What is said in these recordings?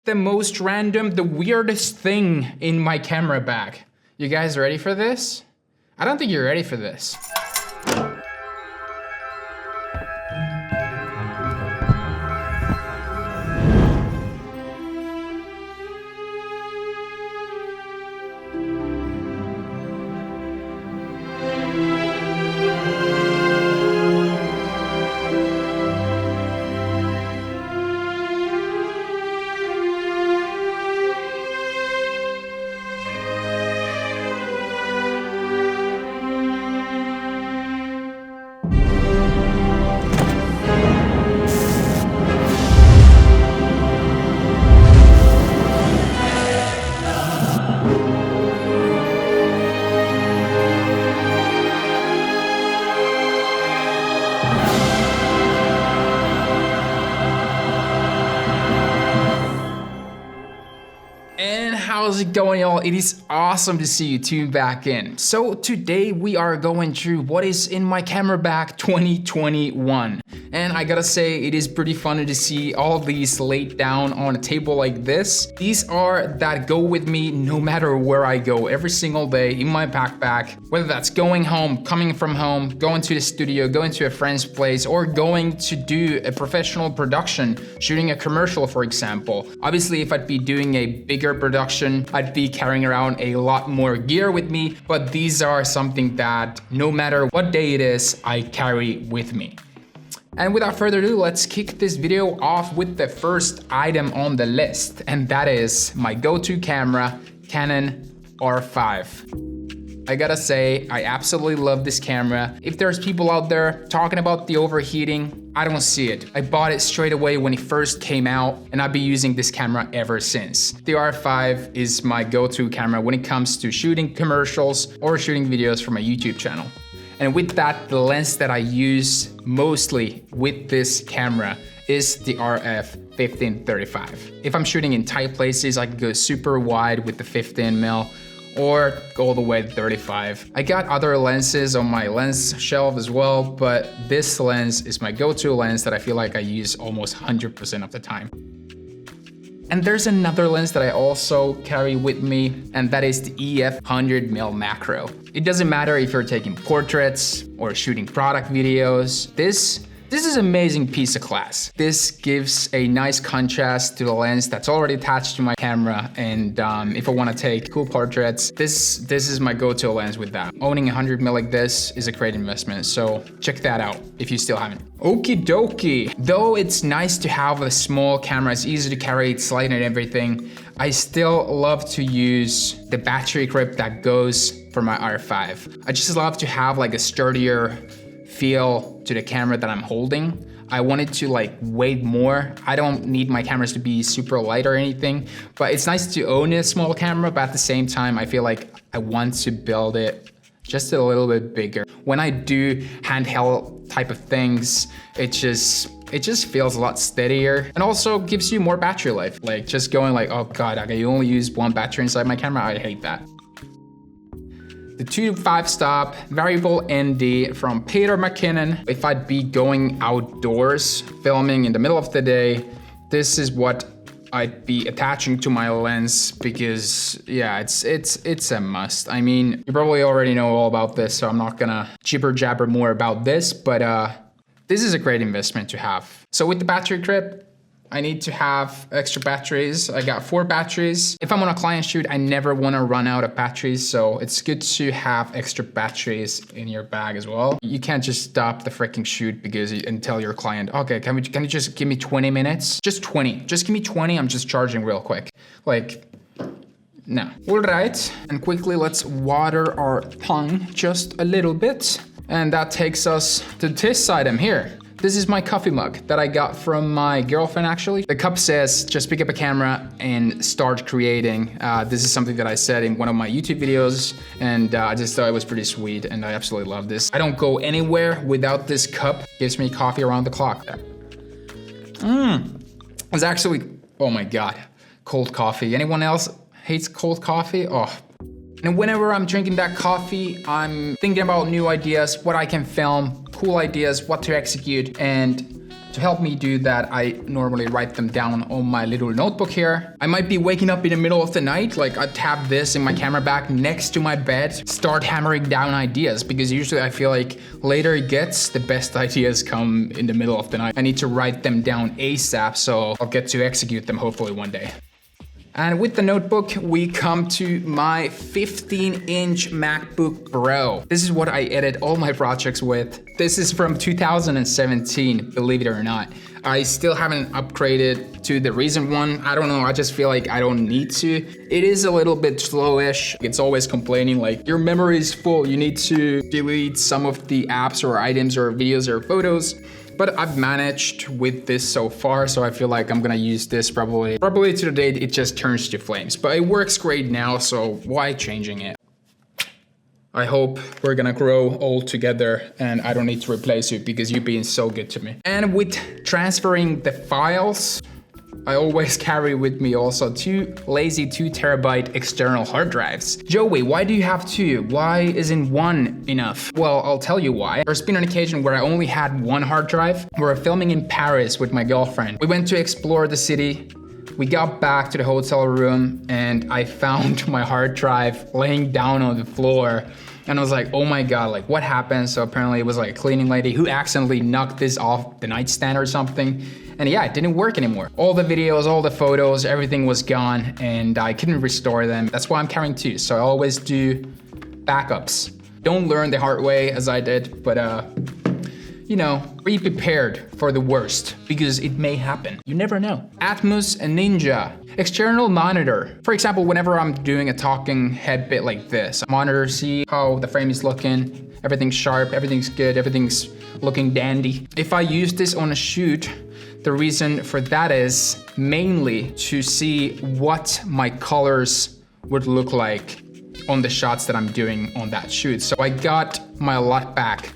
the most random, the weirdest thing in my camera bag. You guys ready for this? I don't think you're ready for this. How's it going, y'all? It is awesome to see you tune back in. So today we are going through what is in my camera bag 2021. And I gotta say, it is pretty funny to see all these laid down on a table like this. These are that go with me no matter where I go, every single day in my backpack. Whether that's going home, coming from home, going to the studio, going to a friend's place, or going to do a professional production, shooting a commercial, for example. Obviously, if I'd be doing a bigger production, I'd be carrying around a lot more gear with me, but these are something that no matter what day it is, I carry with me. And without further ado, let's kick this video off with the first item on the list, and that is my go-to camera, Canon R5. I gotta say, I absolutely love this camera. If there's people out there talking about the overheating, I don't see it. I bought it straight away when it first came out, and I've been using this camera ever since. The R5 is my go-to camera when it comes to shooting commercials or shooting videos for my YouTube channel. And with that, the lens that I use mostly with this camera is the RF 15-35. If I'm shooting in tight places, I can go super wide with the 15mm or go all the way to 35. I got other lenses on my lens shelf as well, but this lens is my go-to lens that I feel like I use almost 100% of the time. And there's another lens that I also carry with me, and that is the EF 100mm macro. It doesn't matter if you're taking portraits or shooting product videos. This is an amazing piece of class. This gives a nice contrast to the lens that's already attached to my camera, and if I want to take cool portraits, this is my go-to lens with that. Owning a 100mm like this is a great investment, so check that out if you still haven't. Okie dokie. Though it's nice to have a small camera, it's easy to carry, it's light and everything, I still love to use the battery grip that goes for my R5. I just love to have like a sturdier feel to the camera that I'm holding. I want it to like weigh more. I don't need my cameras to be super light or anything, but it's nice to own a small camera, but at the same time, I feel like I want to build it just a little bit bigger. When I do handheld type of things, it just feels a lot steadier and also gives you more battery life. Like just going like, oh God, I can only use one battery inside my camera, I hate that. The 2.5-stop variable ND from Peter McKinnon. If I'd be going outdoors, filming in the middle of the day, this is what I'd be attaching to my lens because yeah, it's a must. I mean, you probably already know all about this, so I'm not gonna jibber jabber more about this, but this is a great investment to have. So with the battery grip, I need to have extra batteries. I got 4 batteries. If I'm on a client shoot, I never want to run out of batteries, so it's good to have extra batteries in your bag as well. You can't just stop the freaking shoot and tell your client, okay, can you just give me 20 minutes? Just 20, just give me 20, I'm just charging real quick. Like, no. All right, and quickly let's water our tongue just a little bit. And that takes us to this item here. This is my coffee mug that I got from my girlfriend, actually. The cup says, just pick up a camera and start creating. This is something that I said in one of my YouTube videos, and I just thought it was pretty sweet, and I absolutely love this. I don't go anywhere without this cup. Gives me coffee around the clock. It's actually, oh my God, cold coffee. Anyone else hates cold coffee? Oh. And whenever I'm drinking that coffee, I'm thinking about new ideas, what I can film, cool ideas, what to execute, and To help me do that, I normally write them down on my little notebook here. I might be waking up in the middle of the night, like I tap this in my camera bag next to my bed, start hammering down ideas, because usually I feel like later it gets, the best ideas come in the middle of the night. I need to write them down ASAP, so I'll get to execute them hopefully one day. And with the notebook, we come to my 15-inch MacBook Pro. This is what I edit all my projects with. This is from 2017, believe it or not. I still haven't upgraded to the recent one. I don't know, I just feel like I don't need to. It is a little bit slowish. It's always complaining like, your memory is full, you need to delete some of the apps or items or videos or photos. But I've managed with this so far, so I feel like I'm gonna use this probably to the date it just turns to flames. But it works great now, so why changing it? I hope we're gonna grow old together and I don't need to replace you because you've been so good to me. And with transferring the files, I always carry with me also 2 lazy 2 terabyte external hard drives. Joey, why do you have 2? Why isn't 1 enough? Well, I'll tell you why. There's been an occasion where I only had 1 hard drive. We were filming in Paris with my girlfriend. We went to explore the city. We got back to the hotel room and I found my hard drive laying down on the floor. And I was like, oh my God, like what happened? So apparently it was like a cleaning lady who accidentally knocked this off the nightstand or something. And yeah, it didn't work anymore. All the videos, all the photos, everything was gone and I couldn't restore them. That's why I'm carrying 2. So I always do backups. Don't learn the hard way as I did, but you know, be prepared for the worst because it may happen. You never know. Atmos and Ninja. External monitor. For example, whenever I'm doing a talking head bit like this, monitor, see how the frame is looking, everything's sharp, everything's good, everything's looking dandy. If I use this on a shoot, the reason for that is mainly to see what my colors would look like on the shots that I'm doing on that shoot. So I got my LUT back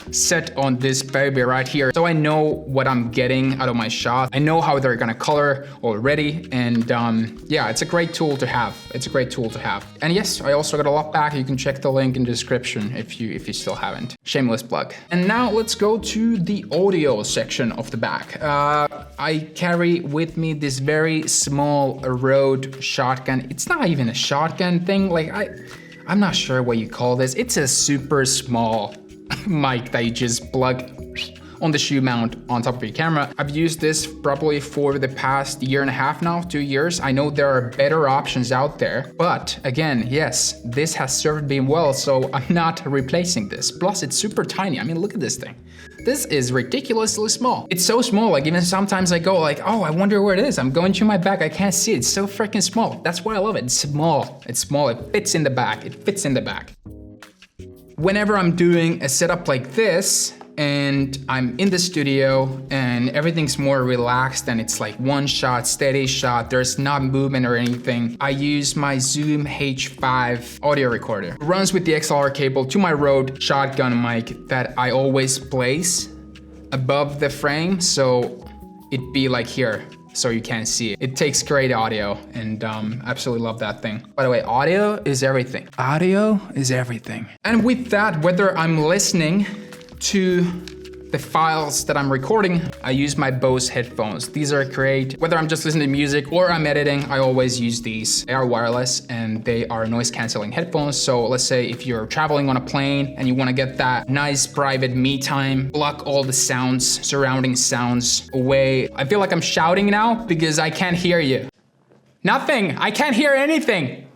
set on this baby right here. So I know what I'm getting out of my shots. I know how they're gonna color already. And yeah, it's a great tool to have. It's a great tool to have. And yes, I also got a LUT back. You can check the link in the description if you still haven't. Shameless plug. And now let's go to the audio section of the back. I carry with me this very small Rode shotgun. It's not even a shotgun thing. Like I'm not sure what you call this. It's a super small mic that you just plug on the shoe mount on top of your camera. I've used this probably for the past 1.5 now, 2 years. I know there are better options out there, but again, yes, this has served me well, so I'm not replacing this. Plus, it's super tiny. I mean, look at this thing. This is ridiculously small. It's so small, like even sometimes I go like, oh, I wonder where it is. I'm going to my bag, I can't see it. It's so freaking small. That's why I love it. It's small. It's small. It fits in the bag. It fits in the bag. Whenever I'm doing a setup like this and I'm in the studio and everything's more relaxed and it's like one shot, steady shot, there's not movement or anything, I use my Zoom H5 audio recorder. It runs with the XLR cable to my Rode shotgun mic that I always place above the frame, so it'd be like here, so you can't see it. It takes great audio and absolutely love that thing. By the way, audio is everything. Audio is everything. And with that, whether I'm listening to the files that I'm recording, I use my Bose headphones. These are great. Whether I'm just listening to music or I'm editing, I always use these. They are wireless and they are noise canceling headphones. So let's say if you're traveling on a plane and you wanna get that nice private me time, block all the sounds, surrounding sounds away. I feel like I'm shouting now because I can't hear you. Nothing, I can't hear anything.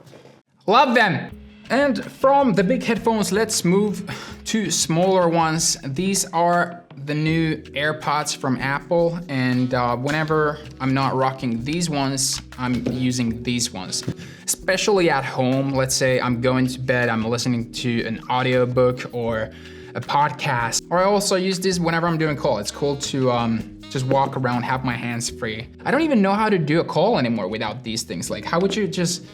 Love them. And from the big headphones, let's move to smaller ones. These are the new Airpods from Apple, and whenever I'm not rocking these ones, I'm using these ones. Especially at home, let's say I'm going to bed, I'm listening to an audiobook or a podcast, or I also use this whenever I'm doing a call. It's cool to just walk around, have my hands free. I don't even know how to do a call anymore without these things. Like, how would you just,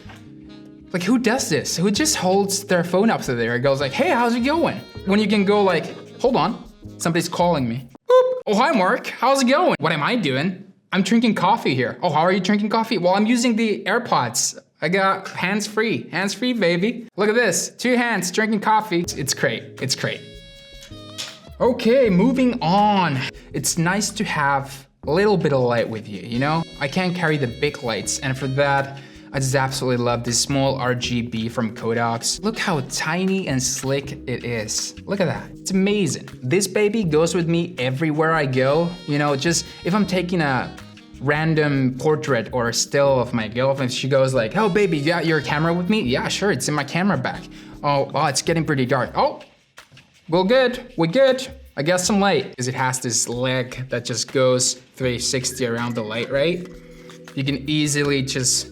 like, who does this? Who just holds their phone up to there and goes like, hey, how's it going? When you can go like, hold on, somebody's calling me. Boop. Oh, hi, Mark, how's it going? What am I doing? I'm drinking coffee here. Oh, how are you drinking coffee? Well, I'm using the AirPods. I got hands-free, baby. Look at this, 2 hands drinking coffee. It's great, it's great. Okay, moving on. It's nice to have a little bit of light with you, you know? I can't carry the big lights, and for that, I just absolutely love this small RGB from Kodak's. Look how tiny and slick it is. Look at that, it's amazing. This baby goes with me everywhere I go. You know, just if I'm taking a random portrait or a still of my girlfriend, she goes like, oh baby, you got your camera with me? Yeah, sure, it's in my camera bag. Oh, it's getting pretty dark. Oh, we're good. I got some light, because it has this leg that just goes 360 around the light, right? You can easily just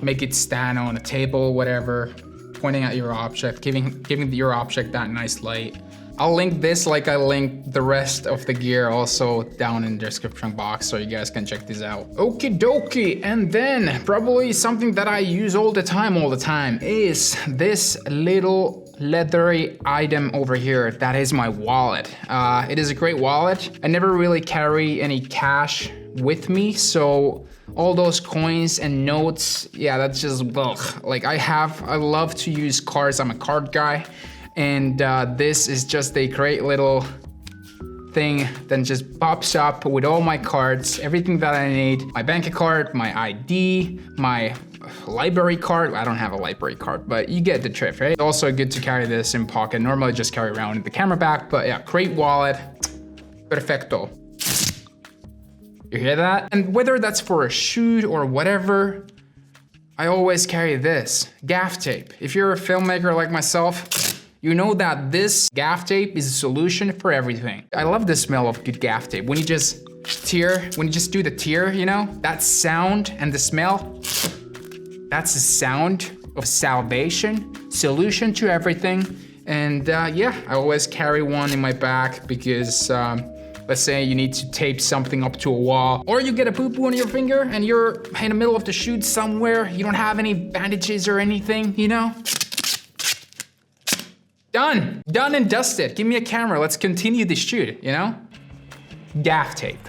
make it stand on a table, whatever, pointing at your object, giving your object that nice light. I'll link this like I linked the rest of the gear also down in the description box so you guys can check this out. Okie dokie, and then probably something that I use all the time is this little leathery item over here. That is my wallet. It is a great wallet. I never really carry any cash with me, so all those coins and notes, yeah, that's just, ugh. Like I love to use cards, I'm a card guy. And this is just a great little thing that just pops up with all my cards, everything that I need. My bank card, my ID, my library card. I don't have a library card, but you get the drift, right? It's also good to carry this in pocket. Normally just carry around in the camera bag, but yeah, great wallet. Perfecto. You hear that? And whether that's for a shoot or whatever, I always carry this, Gaff Tape. If you're a filmmaker like myself, you know that this Gaff Tape is a solution for everything. I love the smell of good Gaff Tape. When you just do the tear, you know, that sound and the smell, that's the sound of salvation, solution to everything. And yeah, I always carry one in my bag because let's say you need to tape something up to a wall, or you get a poo-poo on your finger and you're in the middle of the shoot somewhere, you don't have any bandages or anything, you know? Done and dusted. Give me a camera, let's continue the shoot, you know? Gaff Tape.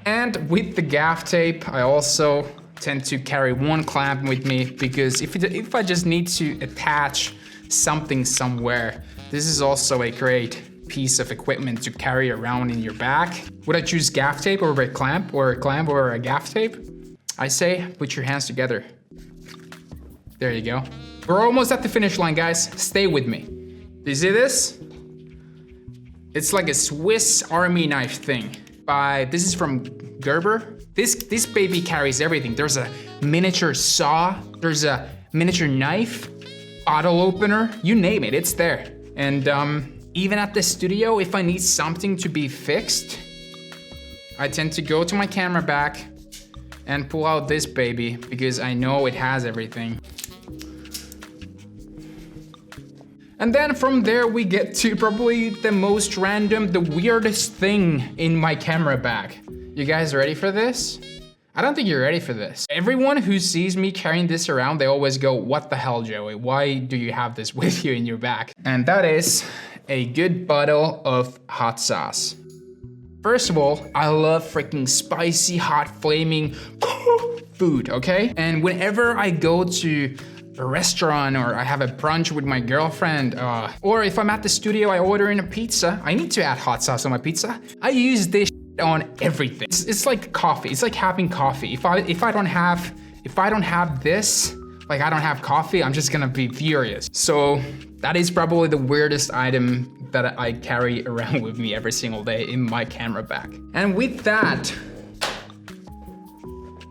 And with the Gaff Tape, I also tend to carry one clamp with me because if I just need to attach something somewhere, this is also a great piece of equipment to carry around in your bag. Would I choose Gaff Tape over a clamp over a Gaff Tape? I say, put your hands together. There you go. We're almost at the finish line, guys. Stay with me. Do you see this? It's like a Swiss Army knife thing. This is from Gerber. This baby carries everything. There's a miniature saw, there's a miniature knife, bottle opener, you name it, it's there. And even at the studio, if I need something to be fixed, I tend to go to my camera bag and pull out this baby because I know it has everything. And then from there we get to probably the most random, the weirdest thing in my camera bag. You guys ready for this? I don't think you're ready for this. Everyone who sees me carrying this around, they always go, what the hell, Joey? Why do you have this with you in your bag? And that is a good bottle of hot sauce. First of all, I love freaking spicy, hot, flaming food, okay? And whenever I go to a restaurant or I have a brunch with my girlfriend, or if I'm at the studio, I order in a pizza, I need to add hot sauce on my pizza. I use this on everything. It's like coffee. It's like having coffee. If I don't have this, like I don't have coffee, I'm just gonna be furious. So that is probably the weirdest item that I carry around with me every single day in my camera bag. And with that,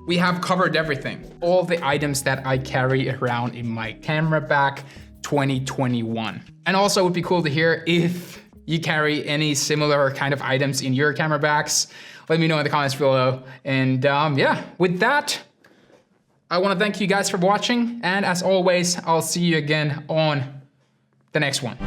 we have covered everything. All the items that I carry around in my camera bag 2021. And also it would be cool to hear if you carry any similar kind of items in your camera bags. Let me know in the comments below. And yeah, with that, I wanna thank you guys for watching. And as always, I'll see you again on the next one.